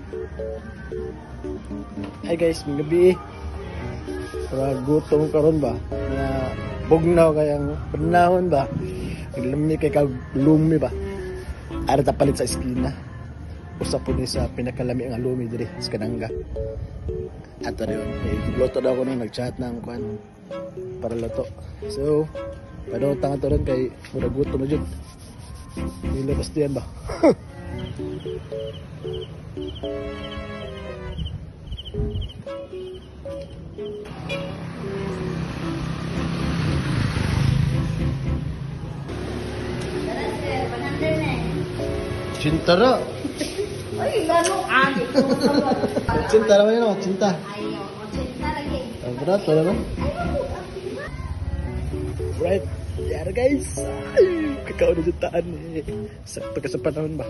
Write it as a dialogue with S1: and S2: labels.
S1: Hi guys, mga gabi. Para gutom karon ba? Na bugnaw kayang panahon ba? Naglami kay kag lumi ba? Ara ta palit sa esquina. Usa po ni sa pinakalami ang lumi diri sa Kananga. Ato rin, luto daw ako nung nag-chat ng kwan para luto. So, padotang ato rin kay mura gutom na dyan. Nilabas diyan ba? Cintara.
S2: Ay, gano'ng agi ko.
S1: Cinta naman yun, cinta.
S2: Ayaw, cinta lagi.
S1: Ang berat, wala naman. Right, yara guys. Ay, kakao na jutaan eh. Sakto ka sa panahon ba?